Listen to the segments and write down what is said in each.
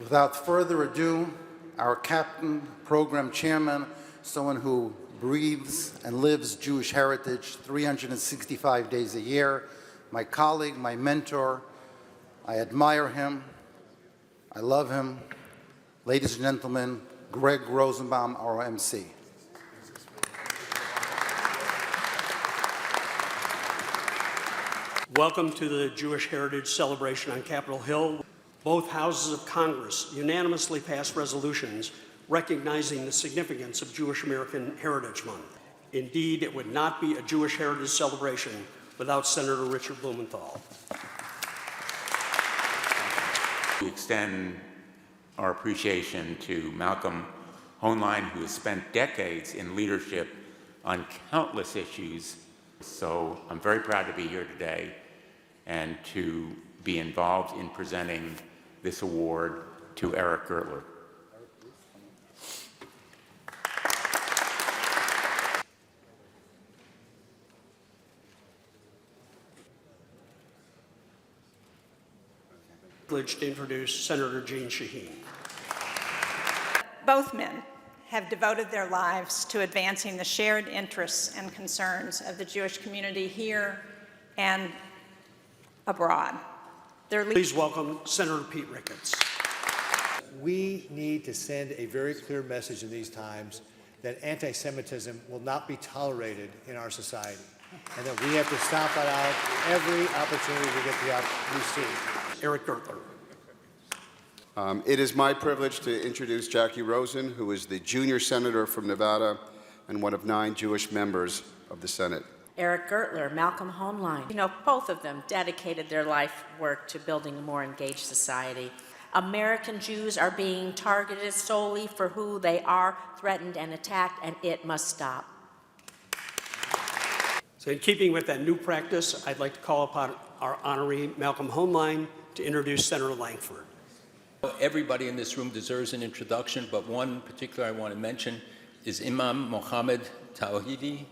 Without further ado, our captain, program chairman, someone who breathes and lives Jewish heritage 365 days a year, my colleague, my mentor. I admire him. I love him. Ladies and gentlemen, Greg Rosenbaum, our MC. Welcome to the Jewish Heritage Celebration on Capitol Hill. Both houses of Congress unanimously passed resolutions recognizing the significance of Jewish American Heritage Month. Indeed, it would not be a Jewish Heritage Celebration without Senator Richard Blumenthal. We extend our appreciation to Malcolm Hoenlein, who has spent decades in leadership on countless issues. So I'm very proud to be here today and to be involved in presenting this award to Eric Gertler. Privileged to introduce Senator Jean Shaheen. Both men have devoted their lives to advancing the shared interests and concerns of the Jewish community here and abroad. Please welcome Senator Pete Ricketts. We need to send a very clear message in these times that anti-Semitism will not be tolerated in our society, and that we have to stomp it out every opportunity we get we see. Eric Gertler. It is my privilege to introduce Jackie Rosen, who is the junior senator from Nevada and one of 9 Jewish members of the Senate. Eric Gertler, Malcolm Hoenlein. You know, both of them dedicated their life work to building a more engaged society. American Jews are being targeted solely for who they are, threatened and attacked, and it must stop. So in keeping with that new practice, I'd like to call upon our honoree, Malcolm Hoenlein, to introduce Senator Langford. Everybody in this room deserves an introduction, but one in particular I want to mention is Imam Mohammed Tawhidi,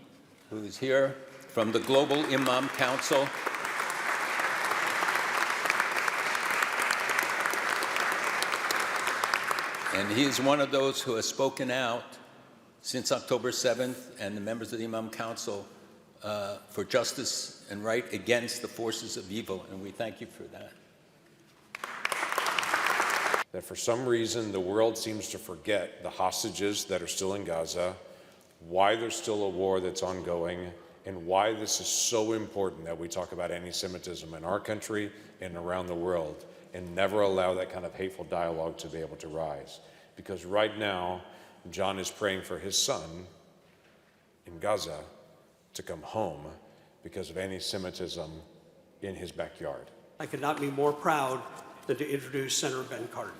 who is here from the Global Imam Council. And he is one of those who has spoken out since October 7th, and the members of the Imam Council for justice and right against the forces of evil, and we thank you for that. That for some reason the world seems to forget the hostages that are still in Gaza, why there's still a war that's ongoing, and why this is so important that we talk about anti-Semitism in our country and around the world, and never allow that kind of hateful dialogue to be able to rise. Because right now, John is praying for his son in Gaza to come home because of anti-Semitism in his backyard. I could not be more proud than to introduce Senator Ben Cardin.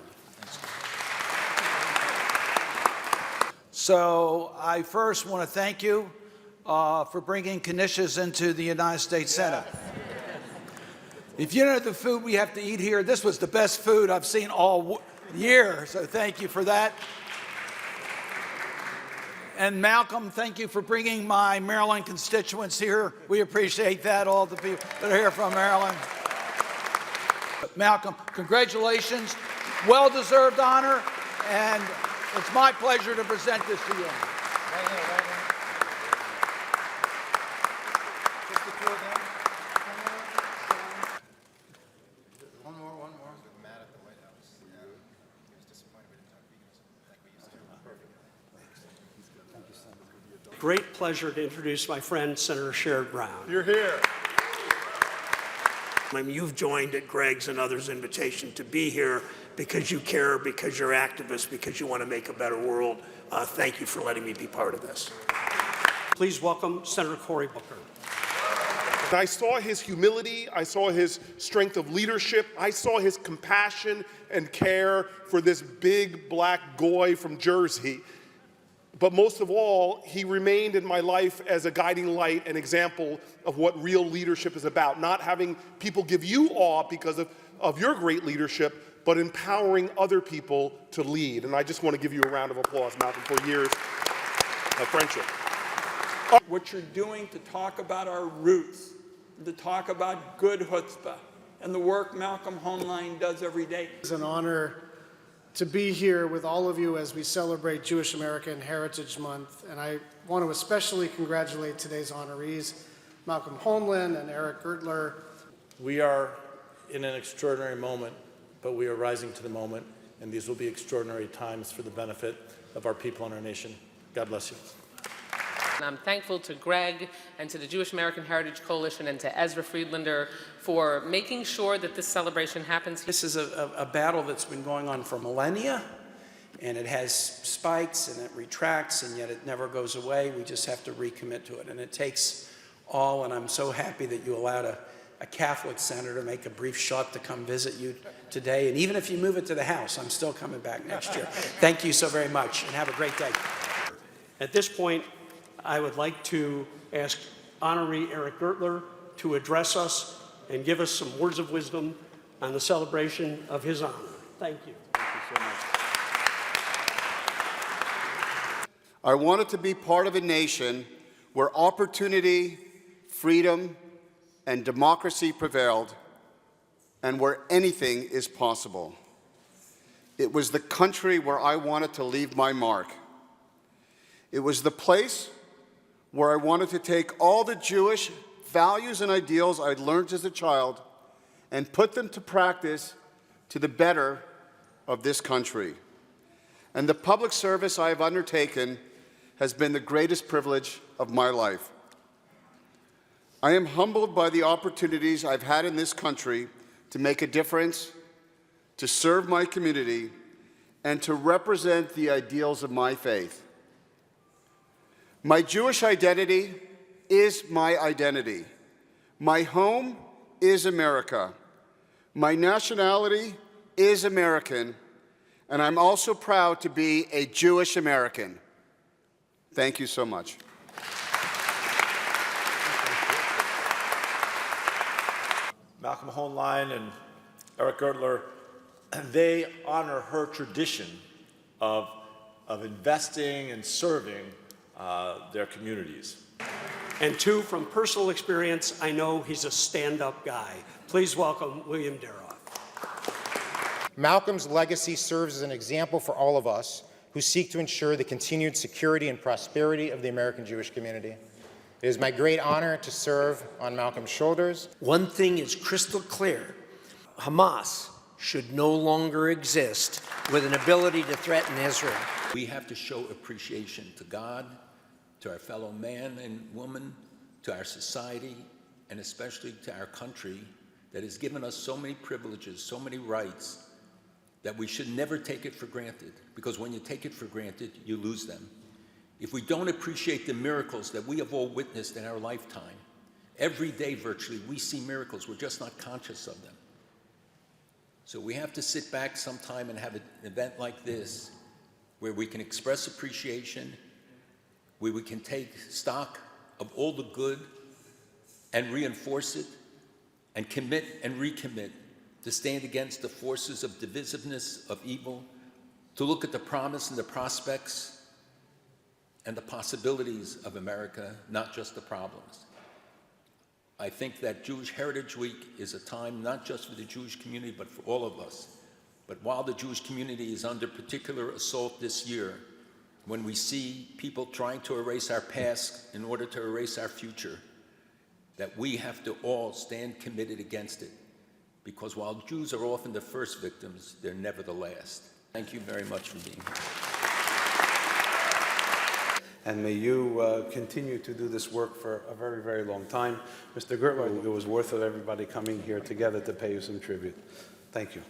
So I first want to thank you for bringing Knishes into the United States Senate. If you know the food we have to eat here, this was the best food I've seen all year, so thank you for that. And Malcolm, thank you for bringing my Maryland constituents here. We appreciate that, all the people that are here from Maryland. Malcolm, congratulations, well-deserved honor, and it's my pleasure to present this to you. Right here, right here. Just the two of them. One more. Matt at the White House. Yeah. He was disappointed we didn't talk veganism like we used to. Perfect. Great pleasure to introduce my friend, Senator Sherrod Brown. You're here. I mean, you've joined at Greg's and others' invitation to be here because you care, because you're activists, because you want to make a better world. Thank you for letting me be part of this. Please welcome Senator Cory Booker. I saw his humility. I saw his strength of leadership. I saw his compassion and care for this big black goy from Jersey. But most of all, he remained in my life as a guiding light, an example of what real leadership is about. Not having people give you awe because of your great leadership, but empowering other people to lead. And I just want to give you a round of applause, Malcolm, for years of friendship. What you're doing to talk about our roots, to talk about good chutzpah, and the work Malcolm Hoenlein does every day. It's an honor to be here with all of you as we celebrate Jewish American Heritage Month. And I want to especially congratulate today's honorees, Malcolm Hoenlein and Eric Gertler. We are in an extraordinary moment, but we are rising to the moment, and these will be extraordinary times for the benefit of our people and our nation. God bless you. And I'm thankful to Greg and to the Jewish American Heritage Coalition and to Ezra Friedlander for making sure that this celebration happens. This is a battle that's been going on for millennia, and it has spikes and it retracts, and yet it never goes away. We just have to recommit to it, and it takes all, and I'm so happy that you allowed a Catholic senator to make a brief shot to come visit you today, and even if you move it to the House, I'm still coming back next year. Thank you so very much, and have a great day. At this point, I would like to ask Honoree Eric Gertler to address us and give us some words of wisdom on the celebration of his honor. Thank you. Thank you so much. I wanted to be part of a nation where opportunity, freedom, and democracy prevailed, and where anything is possible. It was the country where I wanted to leave my mark. It was the place where I wanted to take all the Jewish values and ideals I'd learned as a child and put them to practice to the better of this country. And the public service I have undertaken has been the greatest privilege of my life. I am humbled by the opportunities I've had in this country to make a difference, to serve my community, and to represent the ideals of my faith. My Jewish identity is my identity. My home is America. My nationality is American, and I'm also proud to be a Jewish American. Thank you so much. Malcolm Hoenlein and Eric Gertler, they honor her tradition of investing and serving their communities. And two, from personal experience, I know he's a stand-up guy. Please welcome William Daroff. Malcolm's legacy serves as an example for all of us who seek to ensure the continued security and prosperity of the American Jewish community. It is my great honor to serve on Malcolm's shoulders. One thing is crystal clear. Hamas should no longer exist with an ability to threaten Israel. We have to show appreciation to God, to our fellow man and woman, to our society, and especially to our country that has given us so many privileges, so many rights, that we should never take it for granted, because when you take it for granted, you lose them. If we don't appreciate the miracles that we have all witnessed in our lifetime, every day virtually we see miracles, we're just not conscious of them. So we have to sit back sometime and have an event like this where we can express appreciation, where we can take stock of all the good and reinforce it, and commit and recommit to stand against the forces of divisiveness, of evil, to look at the promise and the prospects and the possibilities of America, not just the problems. I think that Jewish Heritage Week is a time not just for the Jewish community, but for all of us. But while the Jewish community is under particular assault this year, when we see people trying to erase our past in order to erase our future, that we have to all stand committed against it. Because while Jews are often the first victims, they're never the last. Thank you very much for being here. And may you continue to do this work for a very, very long time. Mr. Gertler, it was worth it everybody coming here together to pay you some tribute. Thank you.